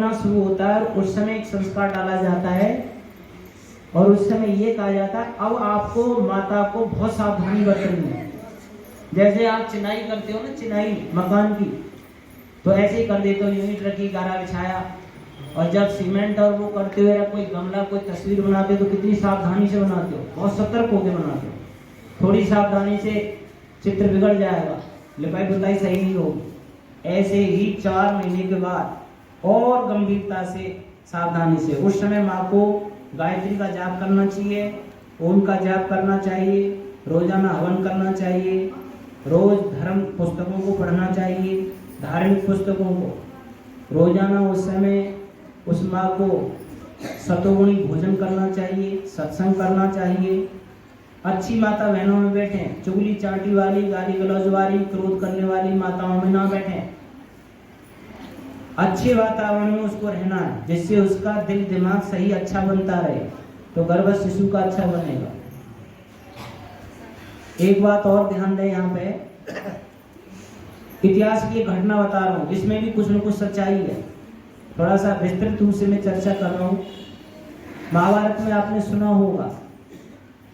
होना शुरू होता है, उस समय एक संस्कार डाला जाता है और उस समय ये कहा जाता है अब आपको माता को बहुत सावधानी बरतनी है। जैसे आप चिनाई करते हो ना, चिनाई मकान की, तो ऐसे ही कर देते हो, यूनिट रखी, गारा बिछाया, और जब सीमेंट और वो करते हुए कोई गमला कोई तस्वीर बनाते हो तो कितनी सावधानी से बनाते हो, बहुत सतर्क होकर बनाते हो। थोड़ी सावधानी से चित्र बिगड़ जाएगा, लिपाई पुताई सही नहीं होगी। ऐसे ही 4 महीने के बाद और गंभीरता से सावधानी से उस समय माँ को गायत्री का जाप करना चाहिए, ओम का जाप करना चाहिए, रोजाना हवन करना चाहिए, रोज धर्म पुस्तकों को पढ़ना चाहिए, धार्मिक पुस्तकों को रोजाना उस समय उस माँ को सतोगुणी भोजन करना चाहिए, सत्संग करना चाहिए। अच्छी माता बहनों में बैठें, चुगली चाटी वाली, गाली गलौज वाली, क्रोध करने वाली माताओं में ना बैठें। अच्छे वातावरण में उसको रहना है, जिससे उसका दिल दिमाग सही अच्छा बनता रहे, तो गर्भ शिशु का अच्छा बनेगा। एक बात और ध्यान दें, यहाँ पे इतिहास की एक घटना बता रहा हूँ, इसमें भी कुछ न कुछ सच्चाई है। थोड़ा सा विस्तृत रूप से मैं चर्चा कर रहा हूँ। महाभारत में आपने सुना होगा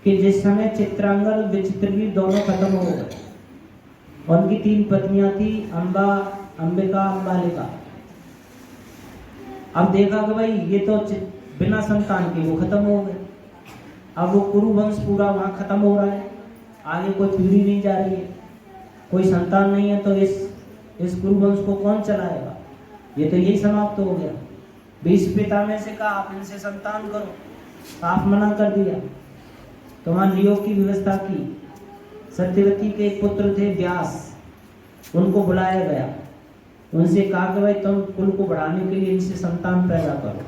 कि जिस समय चित्रांगद विचित्रवीर दोनों खत्म हो गए, उनकी 3 पत्नियां थी, अंबा, अंबिका, अंबालिका। अब देखा कि भाई ये तो बिना संतान के वो खत्म हो गए। अब वो कुरु वंश पूरा वहां खत्म हो रहा है, आगे कोई पीढ़ी नहीं जा रही है, कोई संतान नहीं है, तो इस कुरु वंश को कौन चलाएगा? ये तो यही समाप्त हो गया। 20 पिता में से कहा आप इनसे संतान करो, आप मना कर दिया। तो वहां नियोग की व्यवस्था की। सत्यवती के एक पुत्र थे व्यास, उनको बुलाया गया, उनसे कहा कि भाई तुम कुल को बढ़ाने के लिए इनसे संतान पैदा करो।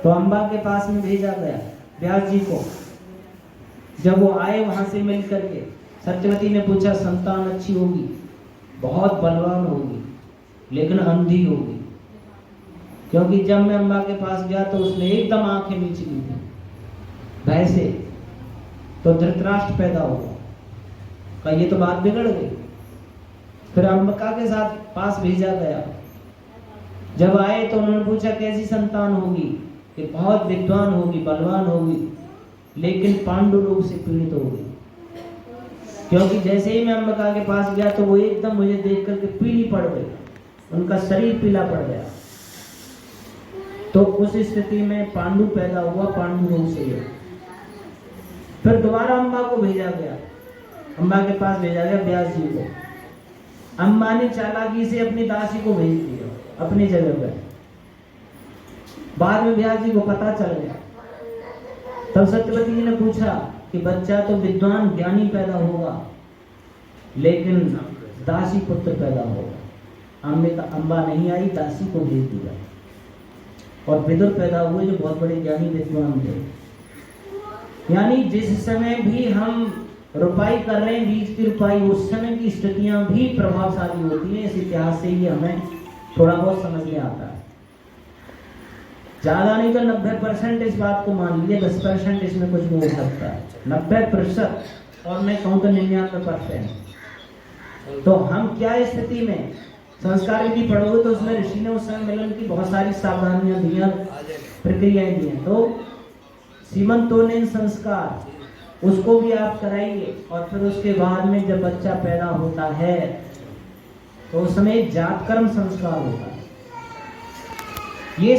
तो अंबा के पास में भेजा गया व्यास जी को। जब वो आए वहां से मिल करके, सत्यवती ने पूछा संतान अच्छी होगी, बहुत बलवान होगी, लेकिन अंधी होगी। क्योंकि जब मैं अंबा के पास गया तो उसने एकदम आंखें नीच ली थी भय से। तो धृतराष्ट्र पैदा हुआ, का ये तो बात बिगड़ गई। फिर अंबिका के साथ पास भेजा गया। जब आए तो उन्होंने पूछा कैसी संतान होगी, कि बहुत विद्वान होगी, बलवान होगी, लेकिन पांडु लोग से पीड़ित होगी। क्योंकि जैसे ही मैं अंबिका के पास गया तो वो एकदम मुझे देख करके पीली पड़ गई, उनका शरीर पीला पड़ गया। तो उस स्थिति में पांडु पैदा हुआ, पांडु रोग से। फिर दोबारा अंबा को भेजा गया, अंबा के पास भेजा गया व्यास जी को। अंबा ने चालाकी से अपनी दासी को भेज दिया अपनी जगह पर। बाद में व्यास जी को पता चल गया। तब सत्यवती जी ने पूछा कि बच्चा तो विद्वान ज्ञानी पैदा होगा, लेकिन दासी पुत्र पैदा होगा। अंबा नहीं आई, दासी को भेज दिया, और विदुर पैदा हुए जो बहुत बड़े ज्ञानी विद्वान थे। यानी जिस समय भी हम रुपाई कर रहे हैं, बीज की रुपाई, उस समय की स्थितियां भी प्रभावशाली होती हैं। इस इतिहास से ही हमें थोड़ा बहुत समझ में आता है। ज्यादा नहीं तो 90% इस बात को मान लीजिए, 10% इसमें कुछ भी हो सकता है। 90%, और मैं कहूँ तो 99%। तो हम क्या स्थिति में संस्कार विधि पढ़ोगे तो उसमें ऋषि ने उस समय मिलन की बहुत सारी सावधानियां दी, प्रक्रियाएं दी हैं। तो सीमंतोलन संस्कार उसको भी आप कराइए, और फिर उसके बाद में जब बच्चा पैदा होता है तो उस समय जातकर्म संस्कार होता है। ये